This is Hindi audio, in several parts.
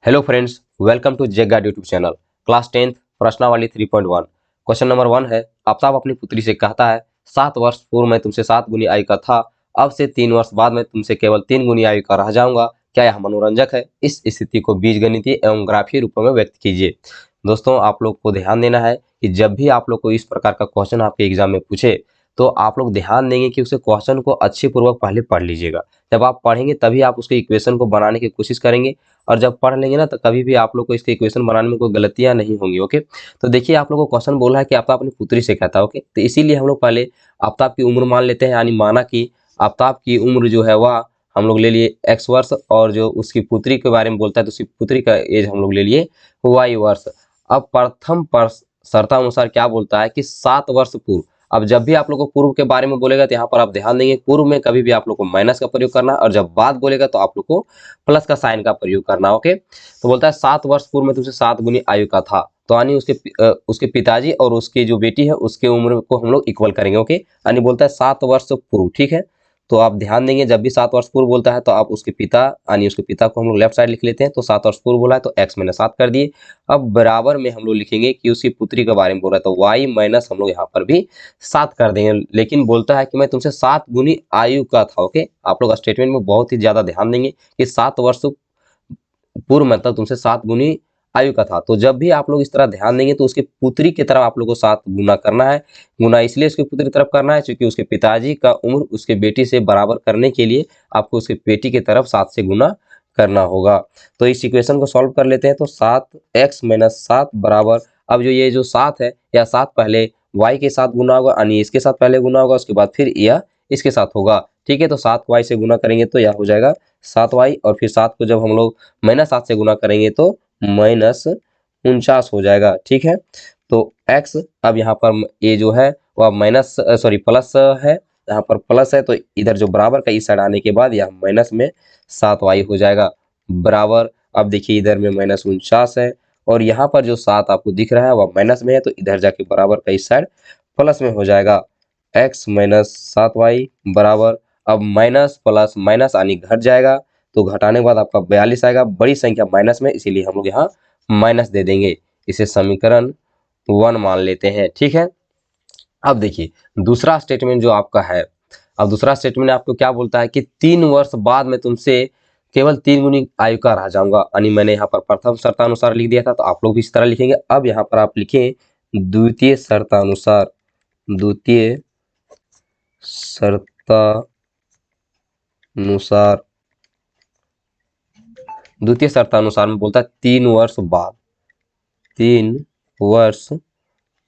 Hello friends, welcome to JAC guide YouTube channel. Class 10th प्रश्नावली 3.1 क्वेश्चन नंबर 1 है। आफ्ताब अपनी पुत्री से कहता है 7 वर्ष पूर्व मैं तुमसे 7 गुनी आयु का था, अब से 3 वर्ष बाद मैं तुमसे केवल 3 गुनी आयु का रह जाऊंगा, क्या यह मनोरंजक है? इस स्थिति को बीजगणितीय एवं ग्राफीय रूपों में व्यक्त कीजिए। दोस्तों, आप लोग को ध्यान देना है कि जब भी आप लोग को इस प्रकार का क्वेश्चन आपके एग्जाम में पूछे तो आप लोग ध्यान देंगे कि उसे क्वेश्चन को अच्छी पूर्वक पहले पढ़ लीजिएगा। जब आप पढ़ेंगे तभी आप उसके इक्वेशन को बनाने की कोशिश करेंगे, और जब पढ़ लेंगे ना तो कभी भी आप लोग को इसके इक्वेशन बनाने में कोई गलतियां नहीं होंगी। ओके, तो देखिए आप लोग को क्वेश्चन बोला है कि आफ्ताब अपनी पुत्री से कहता है। ओके, तो इसीलिए हम लोग पहले आफ्ताब की उम्र मान लेते हैं, यानी माना कि आफ्ताब की उम्र जो है वह हम लोग ले लिए x वर्ष, और जो उसकी पुत्री के बारे में बोलता है तो उसकी पुत्री का एज हम लोग ले लिए y वर्ष। अब प्रथम पर शर्तानुसार क्या बोलता है कि 7 वर्ष पूर्व। अब जब भी आप लोग को पूर्व के बारे में बोलेगा तो यहाँ पर आप ध्यान देंगे पूर्व में कभी भी आप लोग को माइनस का प्रयोग करना है, और जब बाद बोलेगा तो आप लोग को प्लस का साइन का प्रयोग करना। ओके, तो बोलता है 7 वर्ष पूर्व में तुमसे 7 गुनी आयु का था, तो यानी उसके पिताजी और उसकी जो बेटी है उसके उम्र को हम लोग इक्वल करेंगे। ओके, यानी बोलता है 7 वर्ष पूर्व। ठीक है, तो आप ध्यान देंगे जब भी 7 वर्ष पूर्व बोलता है तो आप उसके पिता यानी उसके पिता को हम लोग लेफ्ट साइड लिख लेते हैं। तो 7 वर्ष पूर्व बोला है तो x मैंने 7 कर दिए। अब बराबर में हम लोग लिखेंगे कि उसकी पुत्री के बारे में बोल रहा है तो y माइनस हम लोग यहाँ पर भी 7 कर देंगे। लेकिन बोलता है कि मैं तुमसे 7 गुनी आयु का था। ओके, आप लोग स्टेटमेंट में बहुत ही ज्यादा ध्यान देंगे कि 7 वर्ष पूर्व मतलब तुमसे 7 गुनी आयु का था। तो जब भी आप लोग इस तरह ध्यान देंगे तो उसके पुत्री की तरफ आप लोग को 7 गुना करना है। गुना इसलिए उसकी पुत्री तरफ करना है क्योंकि उसके पिताजी का उम्र उसके बेटी से बराबर करने के लिए आपको उसके बेटी की तरफ 7 से गुना करना होगा। तो इस इक्वेशन को सॉल्व कर लेते हैं। तो 7x माइनस 7 बराबर, अब जो ये जो 7 है या 7 पहले y के साथ गुना होगा, यानी इसके साथ पहले गुना होगा, उसके बाद फिर यह इसके साथ होगा। ठीक है, तो 7y से गुना करेंगे तो यह हो जाएगा 7y, और फिर 7 को जब हम लोग -7 से गुना करेंगे तो -49 हो जाएगा। ठीक है, तो x अब यहाँ पर ये जो है वह प्लस है, यहाँ पर प्लस है तो इधर जो बराबर का इस साइड आने के बाद यह माइनस में 7y हो जाएगा बराबर। अब देखिए इधर में -49 है और यहाँ पर जो 7 आपको दिख रहा है वह माइनस में है, तो इधर जाके बराबर का इस साइड प्लस में हो जाएगा। x माइनस 7y बराबर, अब माइनस प्लस माइनस यानी घट जाएगा, तो घटाने के बाद आपका 42 आएगा। बड़ी संख्या माइनस में, इसीलिए हम लोग यहाँ माइनस दे देंगे। इसे समीकरण 1 मान लेते हैं। ठीक है, अब देखिए दूसरा स्टेटमेंट जो आपका है। अब दूसरा स्टेटमेंट आपको क्या बोलता है कि 3 वर्ष बाद में तुमसे केवल 3 गुनी आयु का रह जाऊंगा, यानी मैंने यहाँ पर प्रथम शर्तानुसार लिख दिया था, तो आप लोग भी इस तरह लिखेंगे। अब यहाँ पर आप लिखें द्वितीय शर्तानुसार। द्वितीय शर्तानुसार द्वितीय शर्तानुसार में बोलता है 3 वर्ष बाद। 3 वर्ष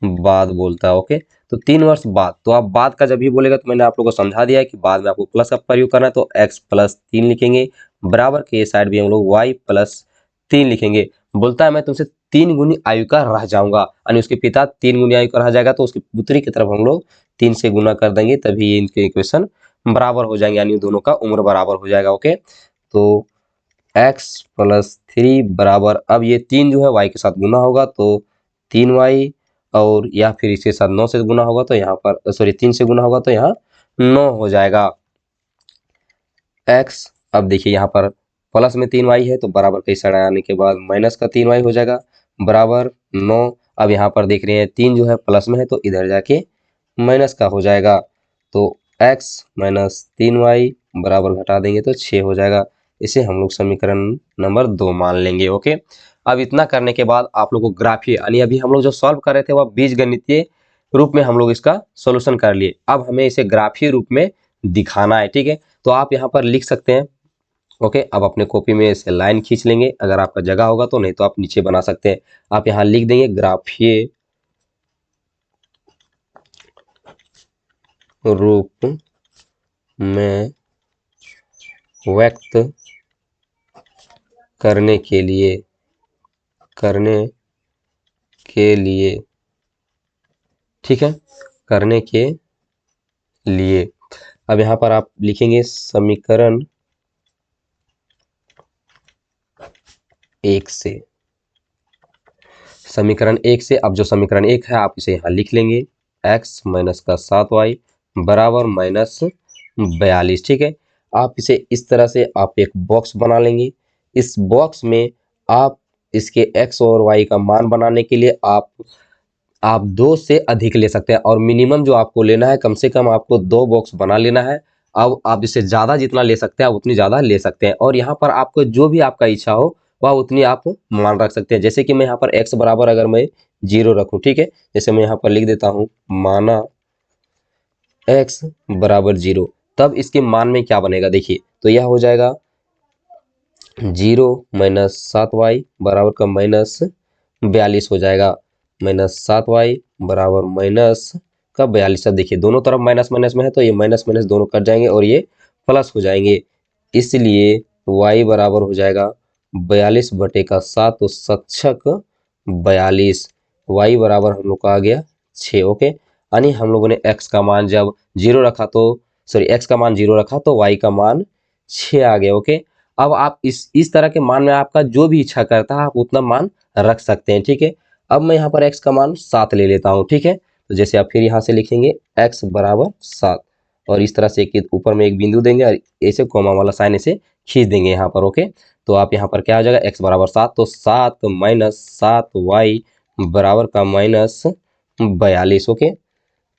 बाद बोलता है। ओके, तो 3 वर्ष बाद, तो आप बाद का जब भी बोलेगा तो मैंने आप लोगों को समझा दिया है कि बाद में आपको प्लस का प्रयोग करना है, तो x प्लस 3 लिखेंगे, बराबर के साइड भी हम लोग y प्लस 3 लिखेंगे। बोलता है मैं तुमसे 3 गुनी आयु का रह जाऊंगा, यानी उसके पिता 3 गुनी आयु का रह जाएगा, तो उसकी पुत्री की तरफ हम लोग 3 से गुना कर देंगे, तभी ये इनके इक्वेशन बराबर हो जाएंगे, यानी दोनों का उम्र बराबर हो जाएगा। ओके, तो x प्लस 3 बराबर, अब ये 3 जो है y के साथ गुना होगा तो 3y, और या फिर इसके साथ 9 से गुना होगा तो यहाँ पर 3 से गुना होगा तो यहाँ 9 हो जाएगा x। अब देखिए यहाँ पर प्लस में 3y है तो बराबर का इस साइड आने के बाद माइनस का 3y हो जाएगा बराबर 9। अब यहाँ पर देख रहे हैं 3 जो है प्लस में है तो इधर जाके माइनस का हो जाएगा, तो x माइनस 3y बराबर घटा देंगे तो 6 हो जाएगा। इसे हम लोग समीकरण नंबर 2 मान लेंगे। ओके, अब इतना करने के बाद आप लोग को ग्राफीय, यानी अभी हम लोग जो सॉल्व कर रहे थे वह बीजगणितीय रूप में हम लोग इसका सॉल्यूशन कर लिए। अब हमें इसे ग्राफीय रूप में दिखाना है। ठीक है, तो आप यहाँ पर लिख सकते हैं। ओके, अब अपने कॉपी में इसे लाइन खींच लेंगे अगर आपका जगह होगा तो, नहीं तो आप नीचे बना सकते हैं। आप यहाँ लिख देंगे ग्राफीय रूप में व्यक्त करने के लिए ठीक है, करने के लिए अब यहाँ पर आप लिखेंगे समीकरण 1 से। समीकरण 1 से, अब जो समीकरण 1 है आप इसे यहाँ लिख लेंगे, x माइनस का 7y बराबर -42। ठीक है, आप इसे इस तरह से आप एक बॉक्स बना लेंगे। इस बॉक्स में आप इसके x और y का मान बनाने के लिए आप 2 से अधिक ले सकते हैं और मिनिमम जो आपको लेना है, कम से कम आपको 2 बॉक्स बना लेना है। अब आप इससे ज़्यादा जितना ले सकते हैं आप उतनी ज़्यादा ले सकते हैं और यहाँ पर आपको जो भी आपका इच्छा हो वह उतनी आप मान रख सकते हैं। जैसे कि मैं यहाँ पर x बराबर अगर मैं 0 रखूँ, ठीक है, जैसे मैं यहाँ पर लिख देता हूँ माना x बराबर 0, तब इसके मान में क्या बनेगा देखिए, तो यह हो जाएगा 0 माइनस 7y बराबर का माइनस 42 हो जाएगा। माइनस 7y बराबर माइनस का 42। अब देखिए दोनों तरफ माइनस माइनस में है तो ये माइनस माइनस दोनों कट जाएंगे और ये प्लस हो जाएंगे, इसलिए y बराबर हो जाएगा 42 बटे का 7, तो 7 42, y बराबर हम लोग का आ गया 6। ओके, यानी हम लोगों ने x का मान जब 0 रखा तो x का मान 0 रखा तो y का मान 6 आ गया। ओके, अब आप इस तरह के मान में आपका जो भी इच्छा करता है आप उतना मान रख सकते हैं। ठीक है, अब मैं यहाँ पर x का मान 7 ले लेता हूँ। ठीक है, तो जैसे आप फिर यहाँ से लिखेंगे x बराबर 7 और इस तरह से एक ऊपर में एक बिंदु देंगे और ऐसे कोमा वाला साइन ऐसे खींच देंगे यहाँ पर। ओके, तो आप यहाँ पर क्या हो जाएगा x बराबर 7, तो 7 माइनस 7y बराबर का माइनस 42। ओके,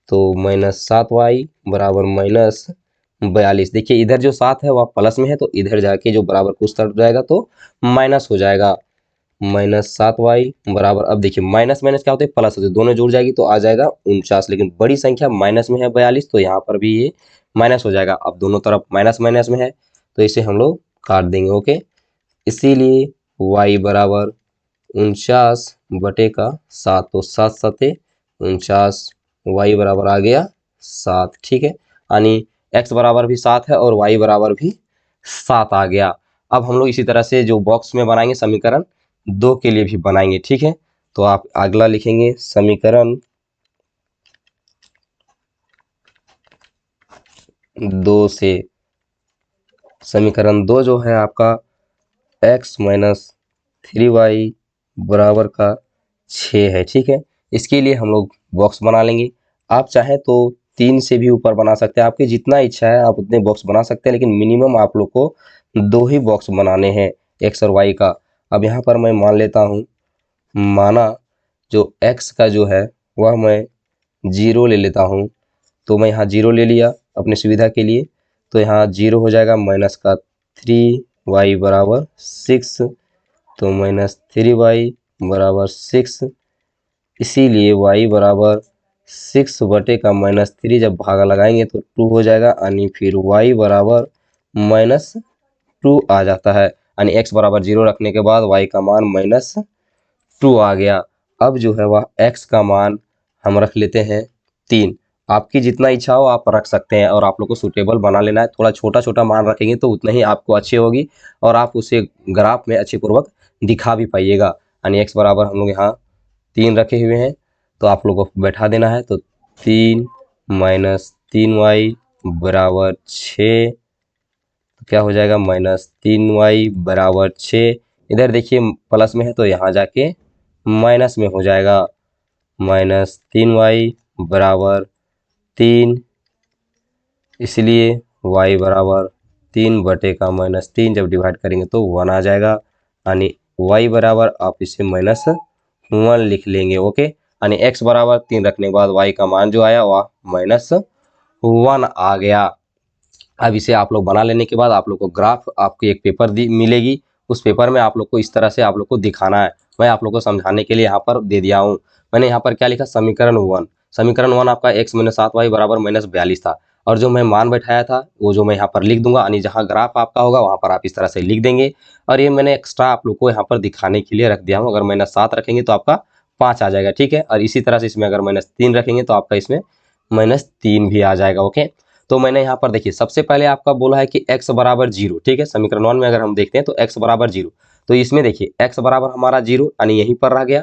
तो माइनस 7y बराबर माइनस 42। देखिए इधर जो 7 है वह प्लस में है तो इधर जाके जो बराबर कुछ तरफ जाएगा तो माइनस हो जाएगा। माइनस 7y बराबर, अब देखिए माइनस माइनस क्या होते हैं, प्लस होते हैं, दोनों जुड़ जाएगी तो आ जाएगा 49। लेकिन बड़ी संख्या माइनस में है 42, तो यहाँ पर भी ये माइनस हो जाएगा। अब दोनों तरफ माइनस माइनस में है तो इसे हम लोग काट देंगे। ओके, इसीलिए y बराबर 49 बटे का 7, तो 7 सते 49, y बराबर आ गया 7। ठीक है, यानी x बराबर भी 7 है और y बराबर भी 7 आ गया। अब हम लोग इसी तरह से जो बॉक्स में बनाएंगे समीकरण 2 के लिए भी बनाएंगे। ठीक है, तो आप अगला लिखेंगे समीकरण 2 से। समीकरण 2 जो है आपका x माइनस 3y बराबर का 6 है। ठीक है, इसके लिए हम लोग बॉक्स बना लेंगे। आप चाहें तो 3 से भी ऊपर बना सकते हैं, आपकी जितना इच्छा है आप उतने बॉक्स बना सकते हैं, लेकिन मिनिमम आप लोग को 2 ही बॉक्स बनाने हैं x और y का। अब यहाँ पर मैं मान लेता हूँ, माना जो x का जो है वह मैं 0 ले लेता हूँ, तो मैं यहाँ 0 ले लिया अपनी सुविधा के लिए, तो यहाँ 0 हो जाएगा। माइनस का 3y बराबर 6, तो माइनस 3y बराबर 6, इसीलिए y बराबर 6 बटे का माइनस 3 जब भागा लगाएंगे तो 2 हो जाएगा, यानी फिर y बराबर माइनस 2 आ जाता है। यानी x बराबर 0 रखने के बाद y का मान माइनस 2 आ गया। अब जो है वह x का मान हम रख लेते हैं 3। आपकी जितना इच्छा हो आप रख सकते हैं और आप लोग को सूटेबल बना लेना है। थोड़ा छोटा छोटा मान रखेंगे तो उतना ही आपको अच्छी होगी और आप उसे ग्राफ में अच्छे पूर्वक दिखा भी पाइएगा। यानी x बराबर हम लोग यहाँ 3 रखे हुए हैं, तो आप लोगों को बैठा देना है। तो 3 माइनस 3y बराबर 6, तो क्या हो जाएगा, माइनस 3y बराबर 6। इधर देखिए प्लस में है तो यहाँ जाके माइनस में हो जाएगा। माइनस 3y बराबर 3, इसलिए y बराबर 3 बटे का माइनस 3 जब डिवाइड करेंगे तो 1 आ जाएगा। यानी y बराबर आप इसे माइनस 1 लिख लेंगे। ओके, यानी x बराबर 3 रखने के बाद y का मान जो आया वह माइनस 1 आ गया। अब इसे आप लोग बना लेने के बाद आप लोग को ग्राफ आपको एक पेपर मिलेगी, उस पेपर में आप लोग को इस तरह से आप लोग को दिखाना है। मैं आप लोग को समझाने के लिए यहाँ पर दे दिया हूँ। मैंने यहाँ पर क्या लिखा, समीकरण 1। समीकरण 1 आपका x माइनस 7y बराबर माइनस 42 था और जो मैं मान बैठाया था वो जो मैं यहाँ पर लिख दूंगा, यानी जहाँ ग्राफ आपका होगा वहाँ पर आप इस तरह से लिख देंगे। और ये मैंने एक्स्ट्रा आप लोग को यहाँ पर दिखाने के लिए रख दिया हूँ। अगर माइनस 7 रखेंगे तो आपका 5 आ जाएगा। ठीक है, और इसी तरह से इसमें अगर माइनस 3 रखेंगे तो आपका इसमें माइनस 3 भी आ जाएगा। ओके, तो मैंने यहाँ पर देखिए सबसे पहले आपका बोला है कि x बराबर 0। ठीक है, समीकरण 1 में अगर हम देखते हैं तो x बराबर 0, तो इसमें देखिए x बराबर हमारा 0 यानी यहीं पर रह गया।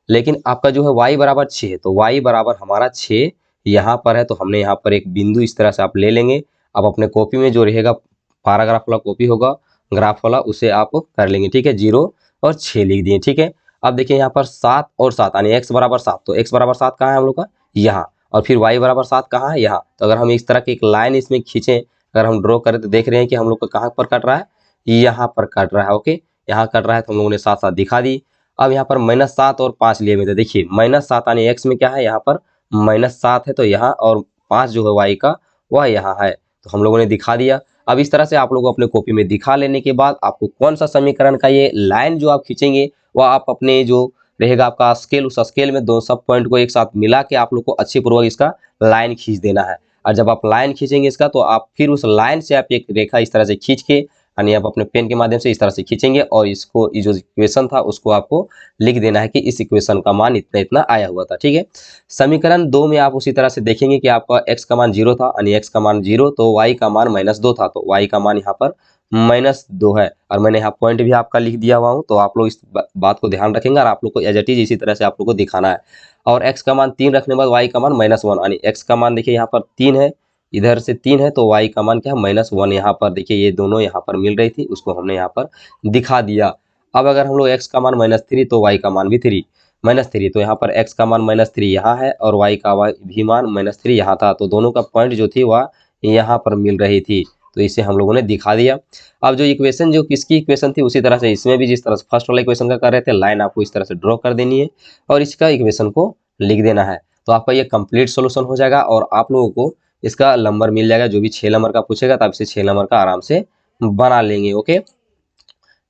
लेकिन आपका जो है y बराबर 6 है, तो y बराबर हमारा 6 यहाँ पर है, तो हमने यहाँ पर एक बिंदु इस तरह से आप ले लेंगे। अब अपने कॉपी में जो रहेगा पैराग्राफ वाला कॉपी होगा ग्राफ वाला, उसे आप कर लेंगे। ठीक है, 0 और 6 लिख दिए। ठीक है, अब देखिए यहाँ पर 7 और 7 यानी x बराबर 7, तो x बराबर 7 कहाँ है हम लोग का, यहाँ, और फिर y बराबर 7 कहाँ है, यहाँ। तो अगर हम इस तरह की एक लाइन इसमें खींचें, अगर हम ड्रॉ करें तो देख रहे हैं कि हम लोग का कहाँ पर कट रहा है, यहाँ पर कट रहा है। ओके, यहाँ कट रहा है तो हम लोगों ने साथ साथ दिखा दी। अब यहाँ पर -7 और 5 लिए हुए थे। देखिए -7 यानी x में क्या है, यहाँ पर -7 है तो यहाँ, और 5 जो है y का वह यहाँ है, तो हम लोगों ने दिखा दिया। अब इस तरह से आप लोगों को अपने कॉपी में दिखा लेने के बाद आपको कौन सा समीकरण का ये लाइन जो आप खींचेंगे, वह आप अपने जो रहेगा आपका स्केल, उस स्केल में दो सब पॉइंट को एक साथ मिला के आप लोग को अच्छी पूर्वक इसका लाइन खींच देना है। और जब आप लाइन खींचेंगे इसका, तो आप फिर उस लाइन से आप एक रेखा इस तरह से खींच के, यानी आप अपने पेन के माध्यम से इस तरह से खींचेंगे और इसको, ये जो इक्वेशन था उसको आपको लिख देना है कि इस इक्वेशन का मान इतना इतना आया हुआ था। ठीक है, समीकरण 2 में आप उसी तरह से देखेंगे कि आपका x का मान 0 था, यानी x का मान 0, तो y का मान -2 था, तो y का मान यहाँ पर -2 है। और मैंने यहाँ पॉइंट भी आपका लिख दिया हुआ हूँ, तो आप लोग इस बात को ध्यान रखेंगे और आप लोग को एज इट इज इसी तरह से आप लोग को दिखाना है। और x का मान 3 रखने के बाद y का मान -1, यानी x का मान देखिए यहाँ पर 3 है, इधर से 3 है, तो y का मान क्या है, -1। यहाँ पर देखिए ये दोनों यहाँ पर मिल रही थी, उसको हमने यहाँ पर दिखा दिया। अब अगर हम लोग x का मान -3 तो y का मान भी -3, तो यहाँ पर x का मान -3 यहाँ है और y का भी मान -3 यहाँ था, तो दोनों का पॉइंट जो थी वह यहाँ पर मिल रही थी, तो इसे हम लोगों ने दिखा दिया। अब जो इक्वेशन जो किसकी इक्वेशन थी, उसी तरह से इसमें भी जिस तरह से फर्स्ट वाला इक्वेशन का कर रहे थे, लाइन आपको इस तरह से ड्रॉ कर देनी है और इसका इक्वेशन को लिख देना है, तो आपका ये कंप्लीट सोल्यूशन हो जाएगा और आप लोगों को इसका नंबर मिल जाएगा। जो भी 6 नंबर का पूछेगा तब इसे 6 नंबर का आराम से बना लेंगे। ओके,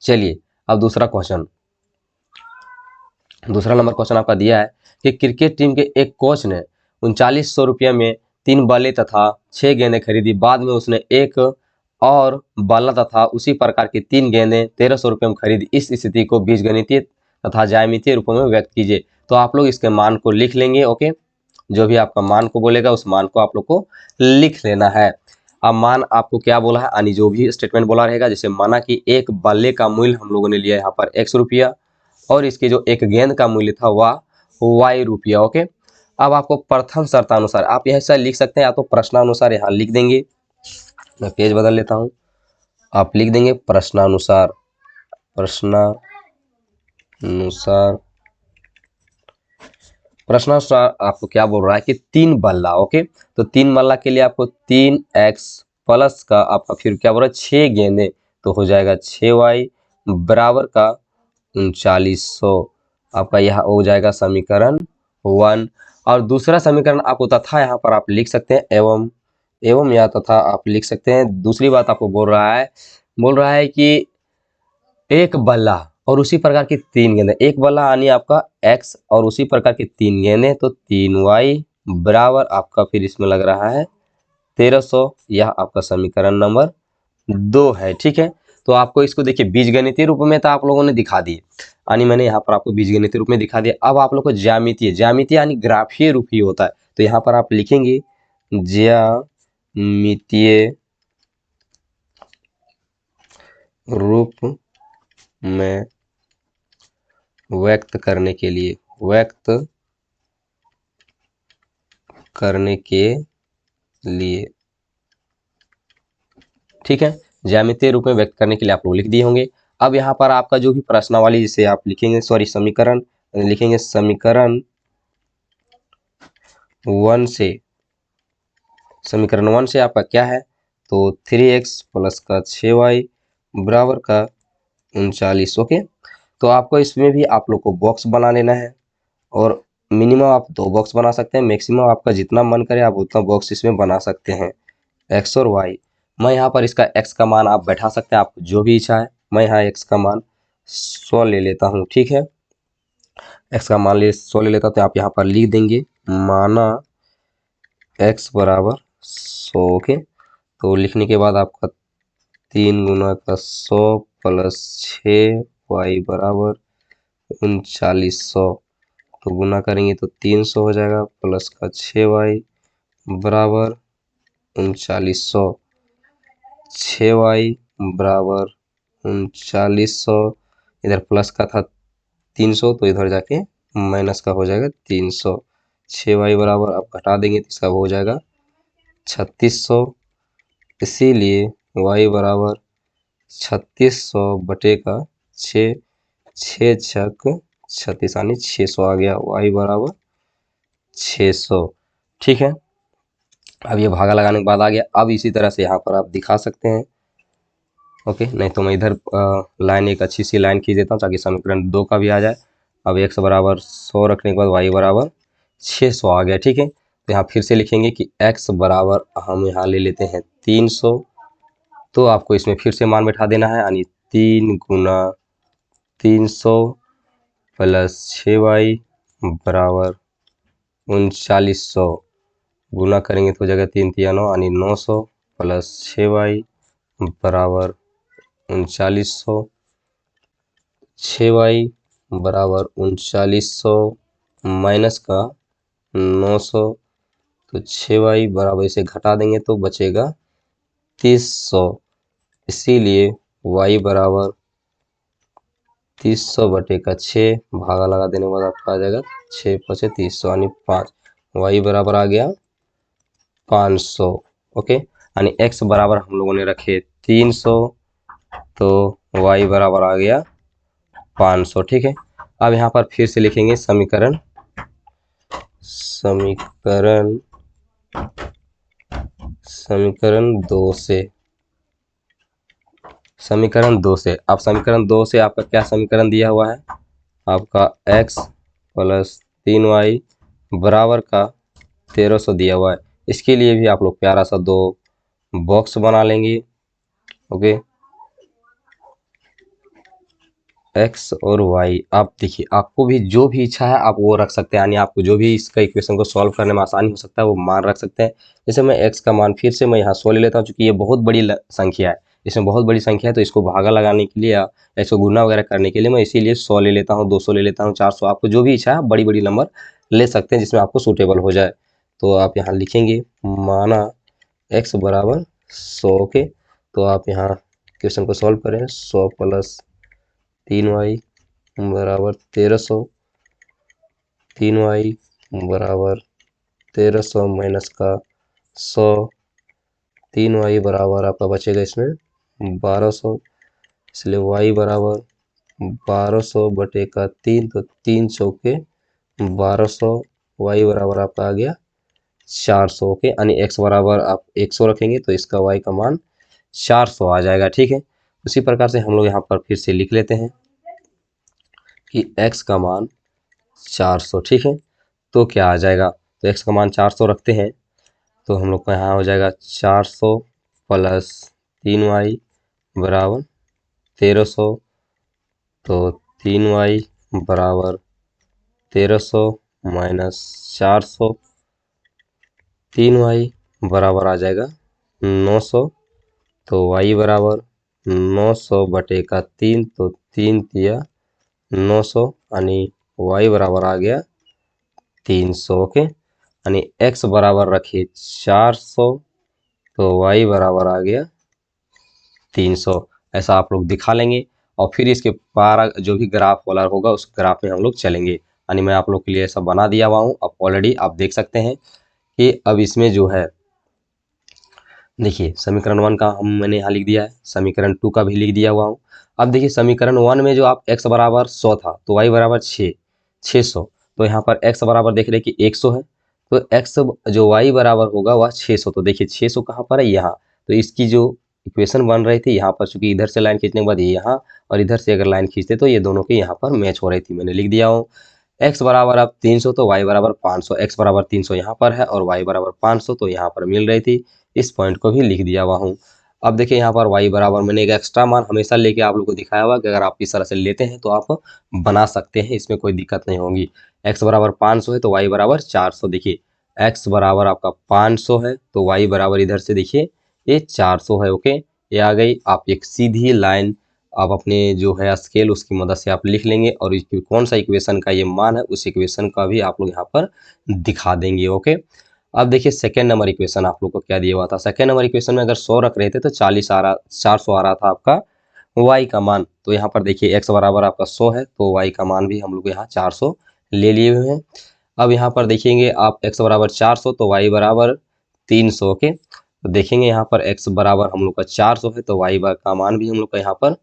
चलिए अब दूसरा नंबर क्वेश्चन आपका दिया है कि क्रिकेट टीम के एक कोच ने 3900 रुपये में 3 बल्ले तथा 6 गेंदें खरीदी। बाद में उसने एक और बल्ला तथा उसी प्रकार की 3 गेंदें 1300 रुपये में खरीदी। इस स्थिति को बीजगणितीय तथा ज्यामितीय रूपों में व्यक्त कीजिए। तो आप लोग इसके मान को लिख लेंगे। ओके, जो भी आपका मान को बोलेगा उस मान को आप लोग को लिख लेना है। अब मान आपको क्या बोला है, यानी जो भी स्टेटमेंट बोला रहेगा, जैसे माना कि एक बल्ले का मूल्य हम लोगों ने लिया यहाँ पर x रुपया और इसके जो एक गेंद का मूल्य था वह y रुपया। ओके, अब आपको प्रथम शर्तानुसार आप यह ऐसा लिख सकते हैं, या तो प्रश्नानुसार यहाँ लिख देंगे। मैं पेज बदल लेता हूँ, आप लिख देंगे प्रश्नानुसार। प्रश्नानुसार आपको क्या बोल रहा है कि 3 बल्ला। ओके, तो 3 बल्ला के लिए आपको 3x प्लस का आपका फिर क्या बोल रहा है 6 गेंदे, तो हो जाएगा 6y बराबर का 3900। आपका यह हो जाएगा समीकरण 1। और दूसरा समीकरण आपको तथा यहाँ पर आप लिख सकते हैं एवं या तथा आप लिख सकते हैं। दूसरी बात आपको बोल रहा है कि एक बल्ला और उसी प्रकार की 3 गेंदें, एक बल्ला यानी आपका x और उसी प्रकार की 3 गेंदें, तो 3y बराबर आपका फिर इसमें लग रहा है 1300। यह आपका समीकरण नंबर 2 है। ठीक है, तो आपको इसको देखिए बीजगणितीय रूप में तो आप लोगों ने दिखा दिए, यानी मैंने यहाँ पर आपको बीजगणितीय रूप में दिखा दिया। अब आप लोग को ज्यामितीय यानी ग्राफीय रूप ही होता है, तो यहाँ पर आप लिखेंगे ज्यामितीय रूप में व्यक्त करने के लिए ठीक है, ज्यामितीय रूप में व्यक्त करने के लिए आप लोग लिख दिए होंगे। अब यहाँ पर आपका जो भी प्रश्नावली जिसे आप लिखेंगे, समीकरण लिखेंगे, समीकरण 1 से आपका क्या है, तो 3x प्लस का 6y बराबर का 39। ओके, तो आपको इसमें भी आप लोग को बॉक्स बना लेना है और मिनिमम आप 2 बॉक्स बना सकते हैं, मैक्सिमम आपका जितना मन करे आप उतना बॉक्स इसमें बना सकते हैं, x और y। मैं यहाँ पर इसका x का मान आप बैठा सकते हैं, आपको जो भी इच्छा है। मैं यहाँ x का मान 100 ले लेता हूँ। ठीक है, x का मान 100 ले लेता हूँ, तो आप यहाँ पर लिख देंगे माना x बराबर 100। ओके, तो लिखने के बाद आपका 3 गुना का 100 प्लस 6y बराबर 3900, तो गुना करेंगे तो 300 हो जाएगा, प्लस का 6y बराबर 3900, 6y बराबर 3900, इधर प्लस का था 300 तो इधर जाके माइनस का हो जाएगा 300। 6y बराबर आप घटा देंगे तो इसका हो जाएगा 3600, इसीलिए y बराबर 3600 बटे का 6, 6 छक 36 यानी 600 आ गया, y बराबर 600। ठीक है, अब ये भागा लगाने के बाद आ गया। अब इसी तरह से यहाँ पर आप दिखा सकते हैं ओके, नहीं तो मैं इधर लाइन एक अच्छी सी लाइन खींच देता हूँ ताकि समीकरण 2 का भी आ जाए। अब x बराबर 100 रखने के बाद y बराबर 600 आ गया। ठीक है, तो यहाँ फिर से लिखेंगे कि x बराबर हम यहाँ ले लेते हैं 300, तो आपको इसमें फिर से मान बैठा देना है, यानी 3 गुना 300 प्लस 6y बराबर 3900, गुना करेंगे तो हो जाएगा 3 तिया 9 यानी 900 प्लस 6y बराबर 3900, 6y बराबर 3900 माइनस का 900, तो 6y बराबर इसे घटा देंगे तो बचेगा 3000, इसीलिए y बराबर 3000 बटे का 6, भागा लगा देने के बाद आपका आ जाएगा 6 पचे 300 यानी 5, y बराबर आ गया 500। ओके, यानी x बराबर हम लोगों ने रखे 300, तो y बराबर आ गया 500। ठीक है, अब यहाँ पर फिर से लिखेंगे समीकरण समीकरण 2 से, समीकरण 2 से। अब समीकरण 2 से आपका क्या समीकरण दिया हुआ है, आपका x प्लस 3y बराबर का 1300 दिया हुआ है। इसके लिए भी आप लोग प्यारा सा 2 बॉक्स बना लेंगे। ओके, x और y, आप देखिए आपको भी जो भी इच्छा है आप वो रख सकते हैं, यानी आपको जो भी इसका इक्वेशन को सॉल्व करने में आसानी हो सकता है वो मान रख सकते हैं। जैसे मैं x का मान फिर से मैं यहाँ 100 ले लेता हूँ, चूंकि ये बहुत बड़ी संख्या है, इसमें बहुत बड़ी संख्या है, तो इसको भागा लगाने के लिए या इसको गुना वगैरह करने के लिए मैं इसीलिए 100 ले लेता हूँ, 200 ले लेता हूँ, 400, आपको जो भी इच्छा है बड़ी बड़ी नंबर ले सकते हैं जिसमें आपको सूटेबल हो जाए। तो आप यहाँ लिखेंगे माना x बराबर 100 के, तो आप यहाँ क्वेश्चन को सॉल्व करें, 100 प्लस 3y बराबर 1300, 3y बराबर 1300 माइनस का 100, 3y बराबर आपका बचेगा इसमें 1200, इसलिए y बराबर 1200 बटे का 3, तो 3 चौके 1200, y बराबर आपका आ गया 400 के, यानी x बराबर आप 100 रखेंगे तो इसका y का मान 400 आ जाएगा। ठीक है, उसी प्रकार से हम लोग यहाँ पर फिर से लिख लेते हैं कि x का मान 400। ठीक है, तो क्या आ जाएगा, तो x का मान 400 रखते हैं, तो हम लोग का यहाँ हो जाएगा 400 प्लस 3y बराबर 1300, तो 3y बराबर 1300 माइनस 400, 3y बराबर आ जाएगा 900, तो y बराबर 900 बटे का 3, तो 3 तिया 900, यानी y बराबर आ गया 300 के, यानी x बराबर रखिए 400, तो y बराबर आ गया 300। ऐसा आप लोग दिखा लेंगे और फिर इसके पारा जो भी ग्राफ वाला होगा उस ग्राफ में हम लोग चलेंगे, यानी मैं आप लोग के लिए ऐसा बना दिया हुआ हूँ। अब ऑलरेडी आप देख सकते हैं कि अब इसमें जो है देखिए समीकरण 1 का मैंने यहाँ लिख दिया है, समीकरण 2 का भी लिख दिया हुआ हूँ। अब देखिए समीकरण 1 में जो आप x बराबर 100 था तो y बराबर 600, तो यहाँ पर x बराबर देख रहे हैं कि 100 है, तो x जो y बराबर होगा वह 600, तो देखिए 600 कहाँ पर है, यहाँ, तो इसकी जो इक्वेशन बन रही थी यहाँ पर, चूंकि इधर से लाइन खींचने के बाद ये यहाँ और इधर से अगर लाइन खींचते तो ये दोनों के यहाँ पर मैच हो रही थी, मैंने लिख दिया हूँ। x बराबर अब 300 तो y बराबर 500, x बराबर 300 यहाँ पर है और y बराबर 500 तो यहाँ पर मिल रही थी, इस पॉइंट को भी लिख दिया हुआ हूँ। अब देखिए यहाँ पर y बराबर मैंने एक एक्स्ट्रा मान हमेशा लेके आप लोग को दिखाया हुआ कि अगर आप इस तरह से लेते हैं तो आप बना सकते हैं, इसमें कोई दिक्कत नहीं होगी। x बराबर 500 है तो y बराबर 400, देखिए x बराबर आपका 500 है तो y बराबर इधर से देखिए ये 400 है। ओके, ये आ गई, आप एक सीधी लाइन आप अपने जो है स्केल उसकी मदद से आप लिख लेंगे और इसकी कौन सा इक्वेशन का ये मान है उस इक्वेशन का भी आप लोग यहाँ पर दिखा देंगे। ओके, अब देखिए सेकेंड नंबर इक्वेशन आप लोग को क्या दिया हुआ था, सेकेंड नंबर इक्वेशन में अगर 100 रख रहे थे तो 400 आ रहा था आपका y का मान, तो यहाँ पर देखिए x बराबर आपका 100 है तो y का मान भी हम लोग यहाँ 400 ले लिए हुए हैं। अब यहाँ पर देखेंगे आप x बराबर 400 तो y बराबर 300 के, तो देखेंगे यहाँ पर x बराबर हम लोग का 400 है तो y का मान भी हम लोग का यहाँ पर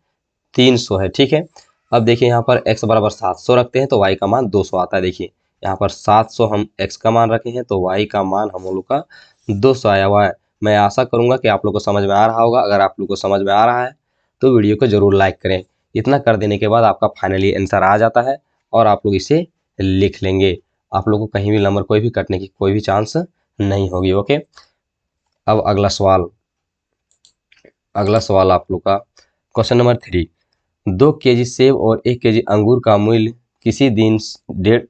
300 है। ठीक है, अब देखिए यहाँ पर x बराबर 700 रखते हैं तो y का मान 200 आता है, देखिए यहाँ पर 700 हम x का मान रखे हैं तो y का मान हम लोग का 200 आया हुआ है। मैं आशा करूंगा कि आप लोग को समझ में आ रहा होगा, अगर आप लोग को समझ में आ रहा है तो वीडियो को जरूर लाइक करें। इतना कर देने के बाद आपका फाइनली आंसर आ जाता है और आप लोग इसे लिख लेंगे। आप लोग को कहीं भी नंबर कोई भी कटने की कोई भी चांस नहीं होगी। ओके, अब अगला सवाल आप लोग का क्वेश्चन नंबर 3। 2 केजी सेब और 1 केजी अंगूर का मूल्य किसी दिन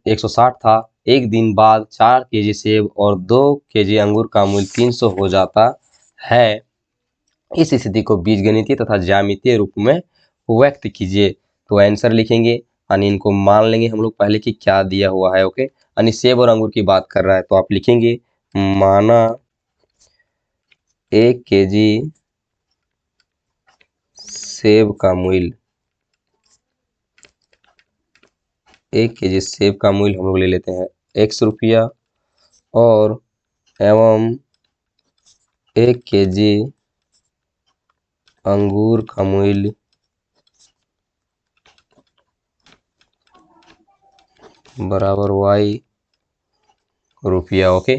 160 था, एक दिन बाद 4 केजी सेब और 2 केजी अंगूर का मूल्य 300 हो जाता है। इस स्थिति को बीजगणितीय तथा ज्यामितीय रूप में व्यक्त कीजिए। तो आंसर लिखेंगे यानी इनको मान लेंगे हम लोग पहले कि क्या दिया हुआ है। ओके, यानी सेब और अंगूर की बात कर रहा है तो आप लिखेंगे माना 1 केजी सेब का मूल्य 1 केजी सेब का मूल्य हम लोग ले लेते हैं ₹X और एवं 1 केजी अंगूर का मूल्य बराबर Y रुपया। ओके,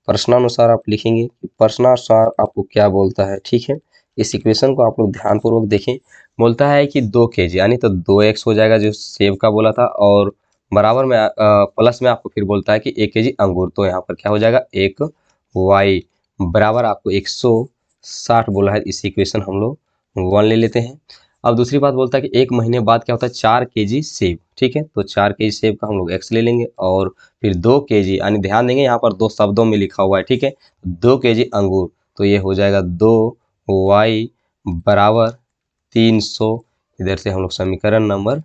प्रश्नानुसार आप लिखेंगे कि प्रश्नानुसार आपको क्या बोलता है। ठीक है, इस इक्वेशन को आप लोग ध्यानपूर्वक देखें। बोलता है कि 2 केजी यानी तो 2x हो जाएगा जो सेब का बोला था, और बराबर में प्लस में आपको फिर बोलता है कि 1 केजी अंगूर, तो यहाँ पर क्या हो जाएगा 1y बराबर आपको 160 बोला है। इस इक्वेशन हम लोग 1 ले लेते हैं। अब दूसरी बात बोलता है कि 1 महीने बाद क्या होता है 4 केजी सेब। ठीक है, तो 4 केजी सेब का हम लोग x ले लेंगे और फिर 2 केजी यानी ध्यान देंगे यहाँ पर 2 शब्दों में लिखा हुआ है। ठीक है, 2 केजी अंगूर, तो ये हो जाएगा 2y बराबर 300। इधर से हम लोग समीकरण नंबर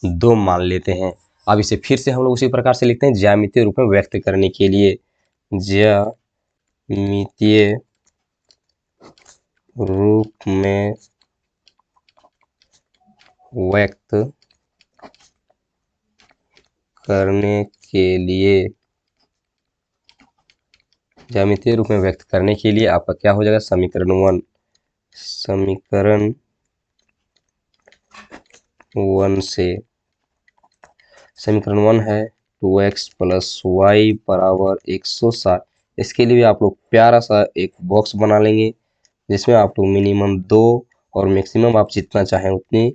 2 मान लेते हैं। अब इसे फिर से हम लोग उसी प्रकार से लिखते हैं ज्यामितीय रूप में व्यक्त करने के लिए। ज्यामितीय रूप में व्यक्त करने के लिए ज्यामितीय रूप में व्यक्त करने के लिए आपका क्या हो जाएगा समीकरण 1 से समीकरण 1 है 2x + y बराबर 160। इसके लिए भी आप लोग प्यारा सा एक बॉक्स बना लेंगे जिसमें आप लोग मिनिमम 2 और मैक्सिमम आप जितना चाहें उतनी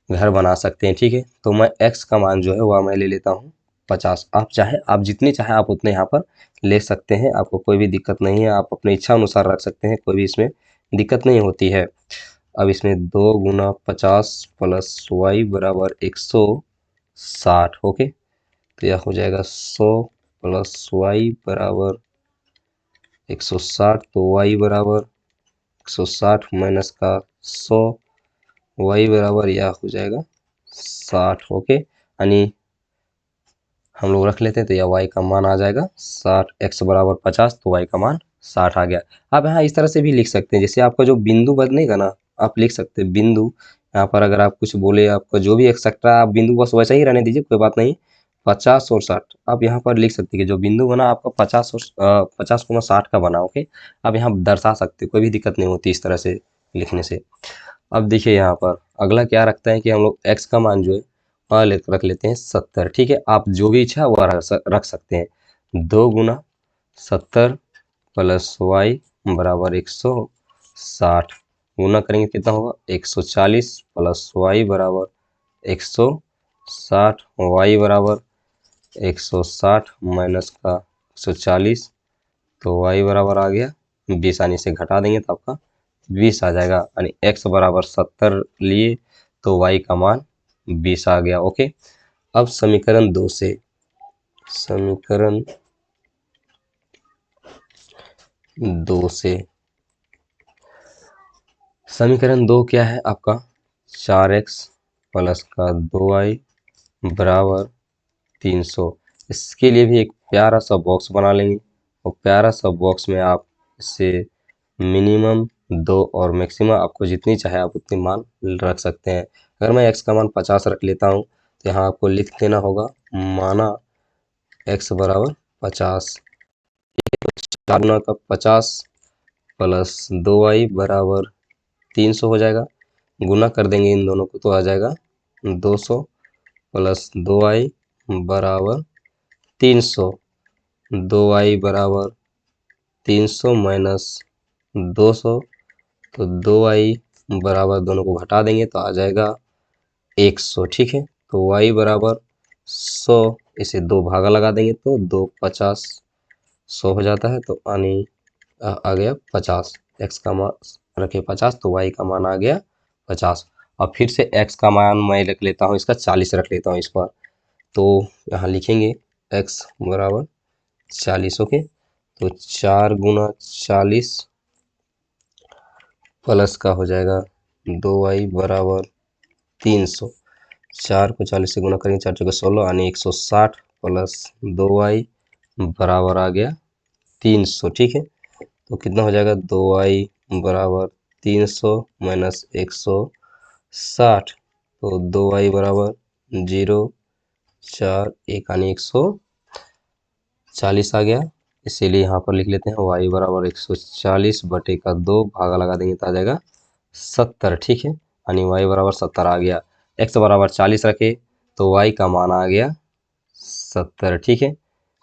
घर बना सकते हैं। ठीक है, तो मैं x का मान जो है वह मैं ले लेता हूँ 50। आप जितनी चाहे आप उतने यहाँ पर ले सकते हैं, आपको कोई भी दिक्कत नहीं है। आप अपनी इच्छा अनुसार रख सकते हैं, कोई भी इसमें दिक्कत नहीं होती है। अब इसमें 2 गुना 50 + y बराबर 160। ओके, तो यह हो जाएगा 100 + y बराबर 160। तो y बराबर 160 माइनस का 100, y बराबर यह हो जाएगा 60। ओके, यानी हम लोग रख लेते हैं तो यह y का मान आ जाएगा 60। x बराबर 50 तो y का मान 60 आ गया। आप यहाँ इस तरह से भी लिख सकते हैं, जैसे आपका जो बिंदु बनेगा ना आप लिख सकते हैं बिंदु। यहाँ पर अगर आप कुछ बोले आपका जो भी एक्सेट्रा आप बिंदु बस वैसा ही रहने दीजिए, कोई बात नहीं। 50 और 60 आप यहाँ पर लिख सकते हैं कि जो बिंदु बना आपका 50 और 50,60 का बना। ओके, आप यहाँ दर्शा सकते, कोई भी दिक्कत नहीं होती इस तरह से लिखने से। अब देखिए यहाँ पर अगला क्या रखता है कि हम लोग x का मान जो है रख लेते हैं 70। ठीक है, आप जो भी इच्छा वो रख सकते हैं। 2 गुना 70 + y बराबर 160 गुना करेंगे कितना होगा 140 + y बराबर 160, y बराबर 160 माइनस का 140, तो y बराबर आ गया 20। आने से घटा देंगे तो आपका 20 आ जाएगा, यानी x बराबर 70 लिए तो y का मान 20 आ गया। ओके, अब समीकरण 2 से समीकरण 2 क्या है आपका 4x + का 2y बराबर 300। इसके लिए भी एक प्यारा सा बॉक्स बना लेंगे और प्यारा सा बॉक्स में आप इससे मिनिमम 2 और मैक्सिमम आपको जितनी चाहे आप उतनी मान रख सकते हैं। अगर मैं x का मान 50 रख लेता हूँ तो यहाँ आपको लिख देना होगा माना x बराबर 50। 4 गुना का 50 + 2y बराबर 300 हो जाएगा। गुना कर देंगे इन दोनों को तो आ जाएगा 200 + 2y बराबर 300। 2y बराबर 300 माइनस 200, तो 2y बराबर दोनों को घटा देंगे तो आ जाएगा 100। ठीक है, तो y बराबर 100, इसे 2 भागा लगा देंगे तो 2 50 100 हो जाता है। तो आ गया 50। x का मान रखे 50 तो y का मान आ गया 50। अब फिर से x का मान मैं रख लेता हूँ, इसका 40 रख लेता हूँ इस पर। तो यहाँ लिखेंगे x बराबर 40। ओके, तो 4 गुना 40 प्लस का हो जाएगा 2y बराबर 300। 4 को 40 से गुना करेंगे, 4 चौके 16 यानी 160 प्लस 2y बराबर आ गया 300। ठीक है, तो कितना हो जाएगा 2y बराबर 300 माइनस 160, तो 2y बराबर 0 4 1 यानी 140 आ गया। इसीलिए यहाँ पर लिख लेते हैं y बराबर 140 बटे का 2 भागा लगा देंगे तो आ जाएगा 70। ठीक है, यानी y बराबर 70 आ गया। x बराबर 40 रखे तो y का मान आ गया 70। ठीक है,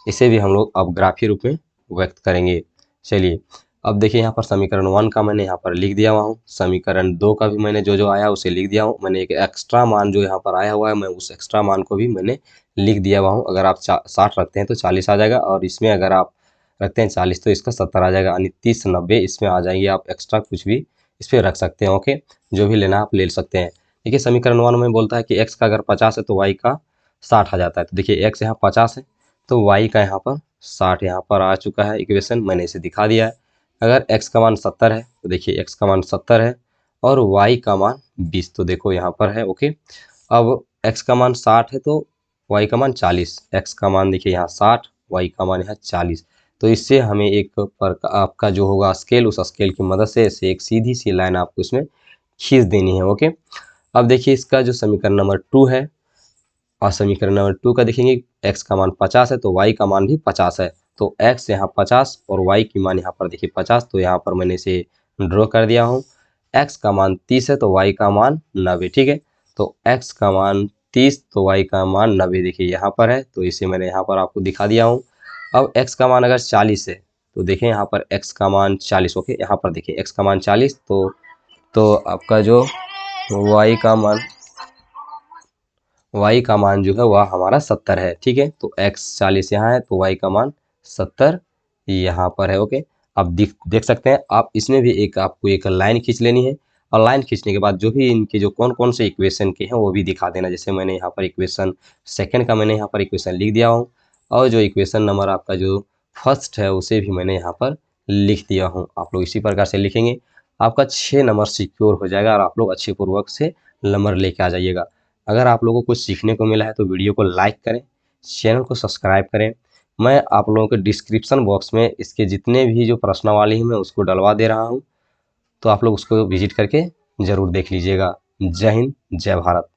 इसे भी हम लोग अब ग्राफी रूप में व्यक्त करेंगे। चलिए, अब देखिए यहाँ पर समीकरण 1 का मैंने यहाँ पर लिख दिया हुआ हूँ, समीकरण 2 का भी मैंने जो जो आया उसे लिख दिया हूँ। मैंने एक एक्स्ट्रा मान जो यहाँ पर आया हुआ है, मैं उस एक्स्ट्रा मान को भी मैंने लिख दिया हुआ हूँ। अगर आप 60 रखते हैं तो 40 आ जाएगा, और इसमें अगर आप रखते हैं 40 तो इसका 70 आ जाएगा, यानी 30 90 इसमें आ जाएंगे। आप एक्स्ट्रा कुछ भी इस पर रख सकते हैं। ओके, जो भी लेना आप ले सकते हैं। देखिए समीकरण 1 में बोलता है कि x का अगर 50 है तो y का 60 आ जाता है। तो देखिए x यहाँ 50 है तो y का यहाँ पर 60 यहाँ पर आ चुका है इक्वेशन, मैंने इसे दिखा दिया है। अगर x का मान 70 है तो देखिए x का मान 70 है और y का मान 20, तो देखो यहाँ पर है। ओके, अब x का मान 60 है तो y का मान 40, x का मान देखिए यहाँ 60, y का मान यहाँ 40। तो इससे हमें एक पर आपका जो होगा स्केल, उस स्केल की मदद से इसे एक सीधी सी लाइन आपको इसमें खींच देनी है। ओके, अब देखिए इसका जो समीकरण नंबर 2 है, और समीकरण नंबर 2 का देखेंगे x का मान 50 है तो y का मान भी 50 है। तो x यहाँ 50 और y की मान यहाँ पर देखिए 50, तो यहाँ पर मैंने इसे ड्रॉ कर दिया हूँ। x का मान 30 है तो y का मान 90। ठीक है, तो x का मान 30 तो y का मान 90 देखिए यहाँ पर है, तो इसे मैंने यहाँ पर आपको दिखा दिया हूँ। अब x का मान अगर 40 है तो देखें यहाँ पर x का मान 40। ओके, यहाँ पर देखिए x का मान 40, तो आपका जो y का मान जो है वह हमारा 70 है। ठीक है, तो x 40 यहाँ है तो y का मान 70 यहाँ पर है। ओके, अब देख सकते हैं आप, इसमें भी आपको एक लाइन खींच लेनी है, और लाइन खींचने के बाद जो भी इनके जो कौन कौन से इक्वेशन के हैं वो भी दिखा देना। जैसे मैंने यहाँ पर इक्वेशन सेकंड का मैंने यहाँ पर इक्वेशन लिख दिया हूँ, और जो इक्वेशन नंबर आपका जो फर्स्ट है उसे भी मैंने यहाँ पर लिख दिया हूँ। आप लोग इसी प्रकार से लिखेंगे, आपका 6 नंबर सिक्योर हो जाएगा और आप लोग अच्छे पूर्वक से नंबर लेके आ जाइएगा। अगर आप लोगों को कुछ सीखने को मिला है तो वीडियो को लाइक करें, चैनल को सब्सक्राइब करें। मैं आप लोगों के डिस्क्रिप्शन बॉक्स में इसके जितने भी जो प्रश्नावली हैं मैं उसको डलवा दे रहा हूं, तो आप लोग उसको विजिट करके ज़रूर देख लीजिएगा। जय हिंद, जय भारत।